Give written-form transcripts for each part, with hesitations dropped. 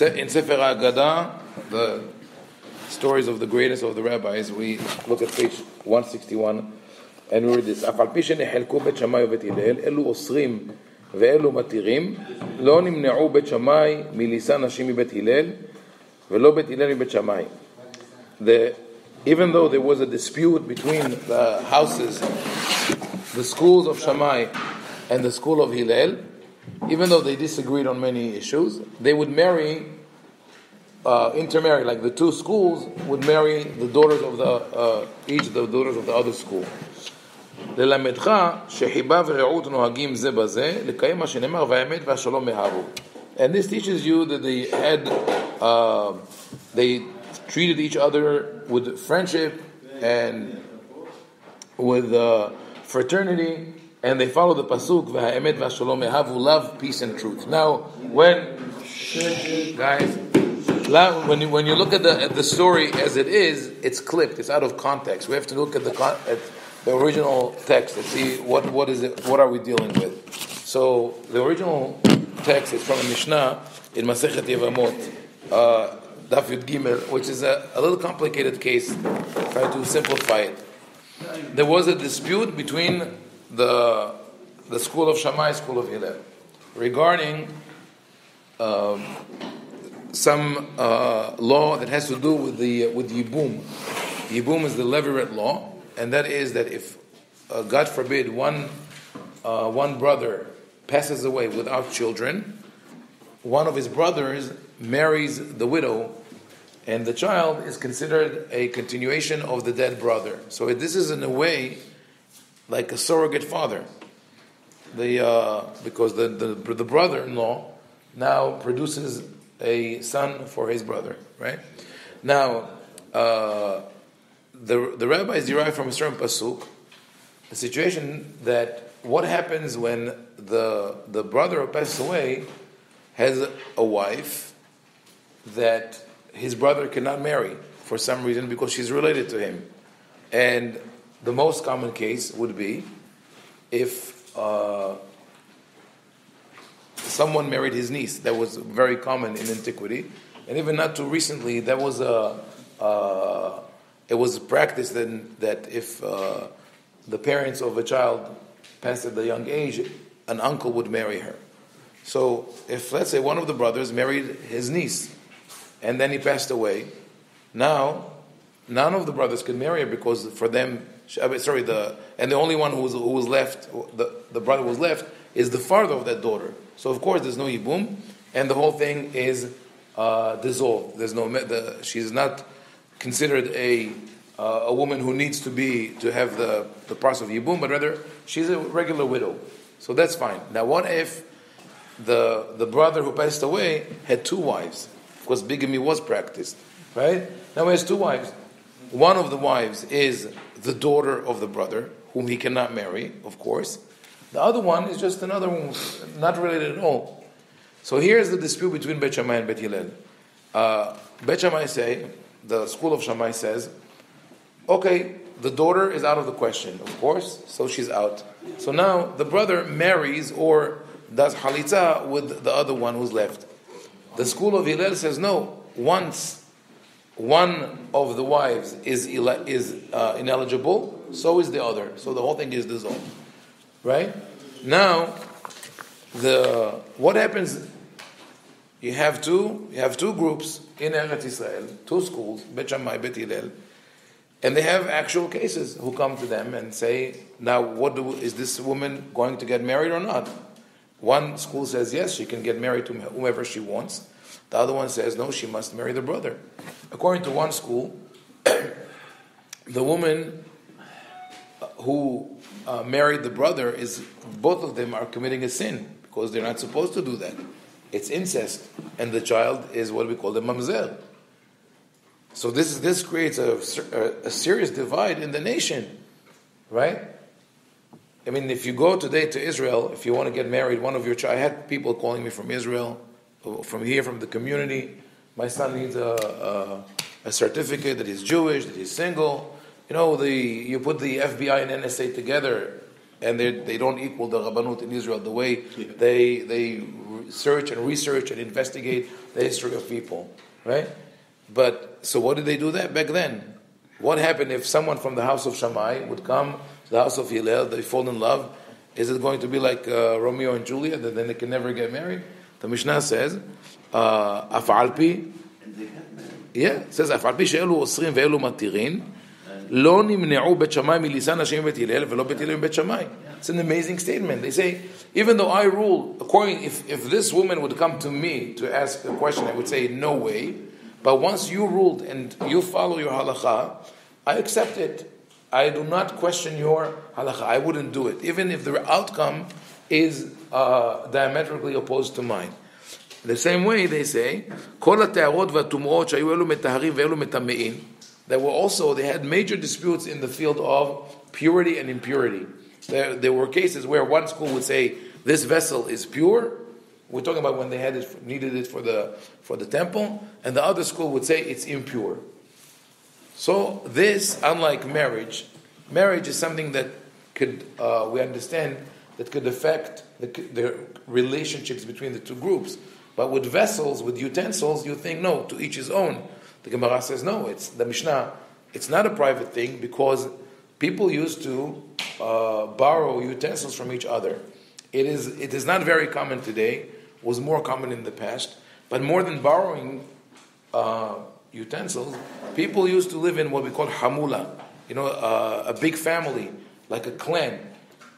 In Sefer Ha-Aggadah, the stories of the greatest of the rabbis, we look at page 161 and we read this. אף על פי שנחלקו בית שמאי ובית הלל, אלו אוסרים ואלו מתירים, לא נמנעו בית שמאי מלישא נשים מבית הלל, ולא בית הלל מבית שמאי. Even though there was a dispute between the houses, the schools of Shammai and the school of Hillel, even though they disagreed on many issues, they would intermarry, like the two schools would marry the daughters of each of the daughters of the other school. ללמדך שחיבה ורעות נוהגים זה בזה, לקיים מה שנאמר והאמת והשלום אהבו. And this teaches you that they treated each other with friendship and with fraternity, and they follow the pasuk והאמת והשלום אהבו, love, peace, and truth. Now, when you look at the story as it is, it's clipped, it's out of context. We have to look at the original text and see what is it, what are we dealing with. So the original text is from a Mishnah in Masechet Yevamot, Daf Yud Gimel, which is a little complicated case. Try to simplify it. There was a dispute between the school of Shammai, school of Hillel, regarding some law that has to do with Yibum. Yibum is the Levirate law, and that is that if, God forbid, one brother passes away without children, one of his brothers marries the widow, and the child is considered a continuation of the dead brother. So this is in a way like a surrogate father, because the brother-in-law now produces a son for his brother, right? Now, the rabbis derive from a certain pasuk a situation that what happens when the brother who passes away has a wife that his brother cannot marry for some reason because she's related to him. And the most common case would be if someone married his niece. That was very common in antiquity, and even not too recently, that was it was practiced that if the parents of a child passed at a young age, an uncle would marry her. So if, let's say, one of the brothers married his niece, and then he passed away, now none of the brothers could marry her because for them, and the only one who was left, the brother was left, is the father of that daughter. So of course there's no yibum, and the whole thing is dissolved. There's no she's not considered a woman who needs to have the parts of yibum, but rather she's a regular widow. So that's fine. Now what if the brother who passed away had two wives? Because bigamy was practiced, right? Now he has two wives. One of the wives is the daughter of the brother, whom he cannot marry, of course. The other one is just another one, not related at all. So here's the dispute between Beit Shammai and Beit Hillel. Beit Shammai the school of Shammai says, okay, the daughter is out of the question, of course, so she's out. So now the brother marries or does halitza with the other one who's left. The school of Hillel says no. Once one of the wives is ineligible, so is the other. So the whole thing is dissolved. Right? Now, what happens? You have two groups in Eretz Israel, two schools, Beit Shammai, Beit Hillel, and they have actual cases who come to them and say, now, is this woman going to get married or not? One school says yes, she can get married to whomever she wants. The other one says no, she must marry the brother. According to one school, the woman who married the brother both of them are committing a sin because they're not supposed to do that. It's incest, and the child is what we call the mamzer. So this creates a serious divide in the nation, right? I mean, if you go today to Israel, if you want to get married, I had people calling me from Israel, from here, from the community. My son needs a certificate that he's Jewish, that he's single. You know, you put the FBI and NSA together, and they don't equal the Rabbanut in Israel the way they search and research and investigate the history of people, right? But so what did they do that back then? What happened if someone from the house of Shammai would come to the house of Hillel, they fall in love? Is it going to be like Romeo and Juliet, that then they can never get married? The Mishnah says, Af'alpi, it says, Af'alpi she'elu osrim ve'elu matirin, lo nimne'u bet Shammai milisan Hashem bet Hillel, ve'lo bet Hillel bet Shammai. It's an amazing statement. They say, even though I rule, if this woman would come to me to ask a question, I would say, no way. But once you ruled and you follow your halakha, I accept it. I do not question your halakha. I wouldn't do it, even if the outcome is diametrically opposed to mine. The same way they say, they had major disputes in the field of purity and impurity. There were cases where one school would say this vessel is pure. We're talking about when they needed it for the temple, and the other school would say it's impure. So this, unlike marriage is something that could we understand that could affect the relationships between the two groups. But with vessels, with utensils, you think no, to each his own. The Gemara says no. It's the Mishnah. It's not a private thing because people used to borrow utensils from each other. It is not very common today. Was more common in the past. But more than borrowing utensils, people used to live in what we call hamula. A big family, like a clan,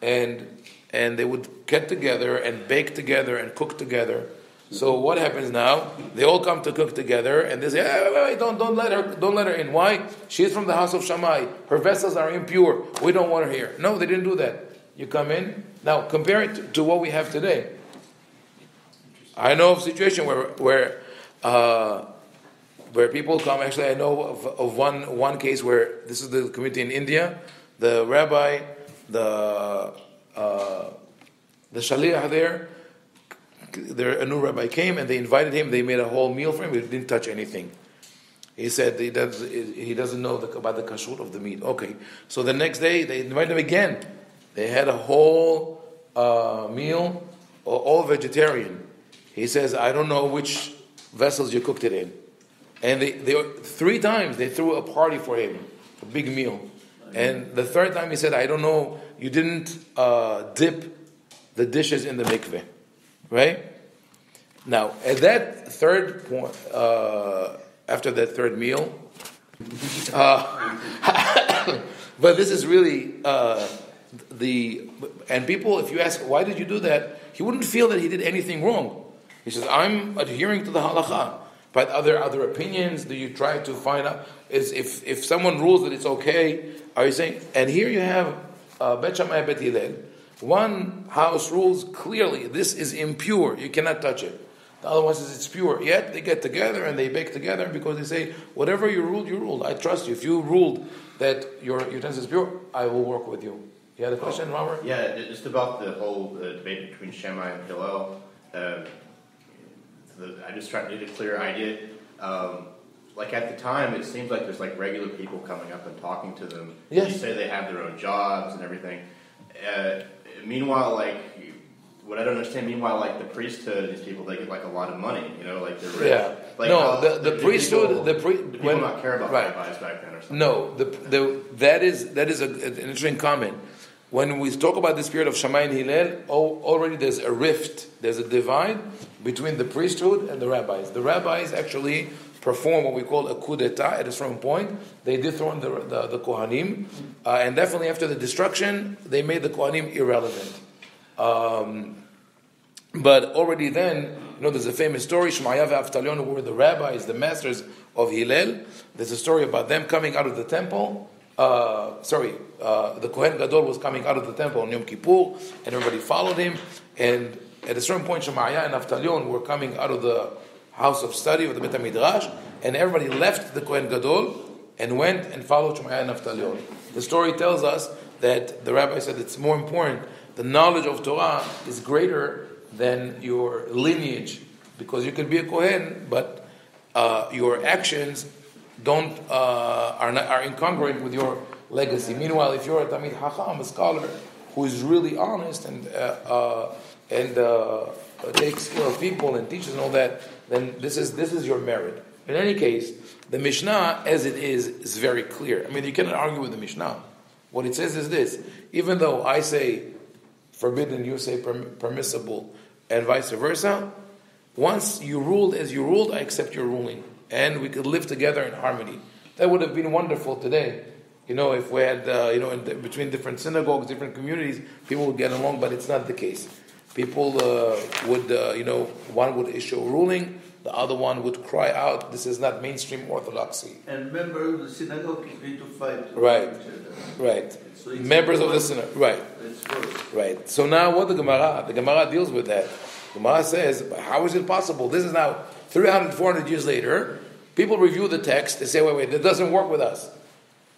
and they would get together and bake together and cook together. So what happens now? They all come to cook together, and they say, hey, wait, don't let her in. Why? She is from the house of Shammai. Her vessels are impure. We don't want her here. No, they didn't do that. You come in. Now compare it to what we have today. I know of a situation where people come. Actually, I know of one case where this is the community in India. The rabbi, the shaliach there. A new rabbi came and they invited him. They made a whole meal for him. He didn't touch anything. He said he doesn't know about the kashrut of the meat. Okay, so the next day they invited him again. They had a whole meal, all vegetarian. He says, I don't know which vessels you cooked it in. And they 3 times they threw a party for him, a big meal. And the 3rd time he said, I don't know, you didn't dip the dishes in the mikveh. Right? Now, at that 3rd point, after that 3rd meal, but this is really and people, if you ask, why did you do that? He wouldn't feel that he did anything wrong. He says, I'm adhering to the halakha. But other opinions, do you try to find out? If someone rules that it's okay, are you saying? And here you have Bet Shammai, Bet Hillel. One house rules clearly, this is impure, you cannot touch it. The other one says it's pure. Yet they get together and they bake together because they say, whatever you ruled, you ruled. I trust you. If you ruled that your utensil is pure, I will work with you. You had a question, Robert? Yeah, just about the whole debate between Shammai and Hillel. I just tried to get a clear idea. Like at the time, it seems like there's like regular people coming up and talking to them. Yes. You say they have their own jobs and everything. Meanwhile, like what I don't understand. Meanwhile, like the priesthood, these people they get like a lot of money. Like they're rich. Yeah. Like, no, the priesthood. People not care about rabbis back then or something. No, that is an interesting comment. When we talk about the spirit of Shammai and Hillel, already there's a rift, there's a divide between the priesthood and the rabbis. The rabbis actually perform what we call a coup d'etat at a certain point. They dethrone the Kohanim, and definitely after the destruction, they made the Kohanim irrelevant. But already then, there's a famous story, Shmaya ve'Avtalion, who were the rabbis, the masters of Hillel. There's a story about them coming out of the temple. The Kohen Gadol was coming out of the temple on Yom Kippur, and everybody followed him. And at a certain point, Shemaiah and Avtalion were coming out of the house of study of the Bet HaMidrash, and everybody left the Kohen Gadol and went and followed Shemaiah and Avtalion. The story tells us that the rabbi said it's more important. The knowledge of Torah is greater than your lineage, because you can be a Kohen, but your actions are incongruent with your legacy. Meanwhile, if you're a Talmid Chacham, a scholar who is really honest and takes care of people and teaches and all that, then this is your merit. In any case, the Mishnah, as it is very clear. I mean, you cannot argue with the Mishnah. What it says is this: even though I say forbidden, you say permissible, and vice versa, once you ruled as you ruled, I accept your ruling, and we could live together in harmony. That would have been wonderful today. If we had, between different synagogues, different communities, people would get along, but it's not the case. People would, one would issue a ruling, the other one would cry out, this is not mainstream orthodoxy. And members of the synagogue need to fight. Right. So members of the synagogue, right. So now what the Gemara deals with that. The Gemara says, how is it possible? This is now 300, 400 years later. People review the text, they say, wait, that doesn't work with us.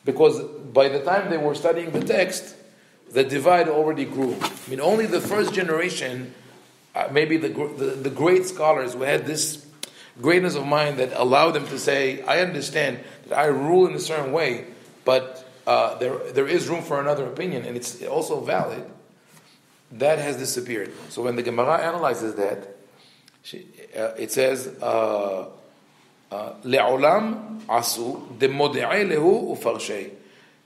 Because by the time they were studying the text, the divide already grew. I mean, only the first generation, maybe the great scholars who had this greatness of mind that allowed them to say, I understand that I rule in a certain way, but there is room for another opinion, and it's also valid. That has disappeared. So when the Gemara analyzes that, it says, Le'olam asu demode'ai lehu ufarshei.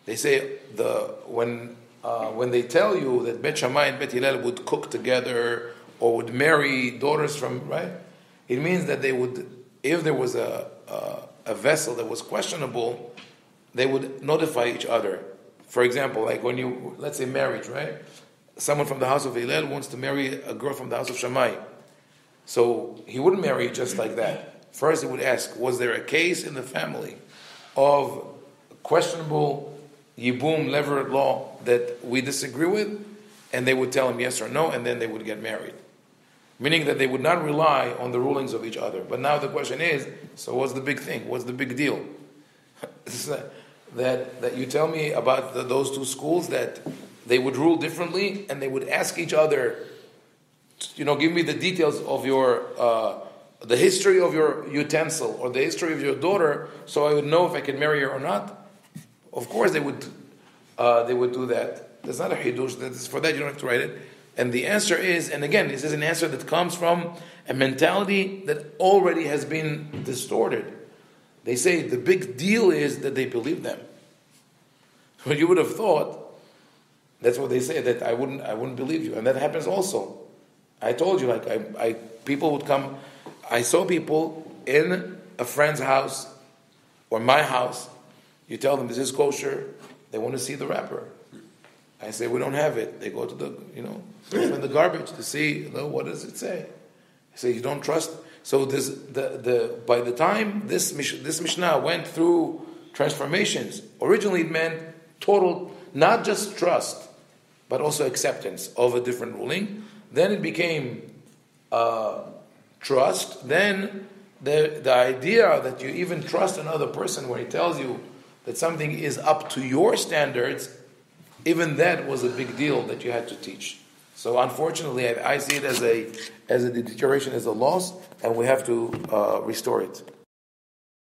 They say when they tell you that Bet Shammai and Bet Hillel would cook together or would marry daughters from, right? It means that they would, if there was a vessel that was questionable, they would notify each other. For example, like when you, let's say marriage, right? Someone from the house of Hillel wants to marry a girl from the house of Shammai. So he wouldn't marry just like that. First he would ask, was there a case in the family of questionable Yibum levirate law that we disagree with? And they would tell him yes or no, and then they would get married. Meaning that they would not rely on the rulings of each other. But now the question is, so what's the big thing? What's the big deal? that you tell me about those two schools that they would rule differently, and they would ask each other, give me the details of your, the history of your utensil, or the history of your daughter, so I would know if I can marry her or not. Of course they would do that. There's not a hidush. For that you don't have to write it. And the answer is, and again, this is an answer that comes from a mentality that already has been distorted. They say the big deal is that they believe them. So you would have thought, that's what they say, that I wouldn't believe you. And that happens also. I told you, people would come, I saw people in a friend's house or my house. You tell them, is this kosher? They want to see the wrapper. I say, we don't have it. They go to the, in the garbage to see, what does it say? I say, you don't trust. So this, by the time this Mishnah went through transformations, originally it meant total, not just trust, but also acceptance of a different ruling. Then it became trust. Then the idea that you even trust another person when he tells you that something is up to your standards, even that was a big deal that you had to teach. So unfortunately, I see it as a deterioration, as a loss, and we have to restore it.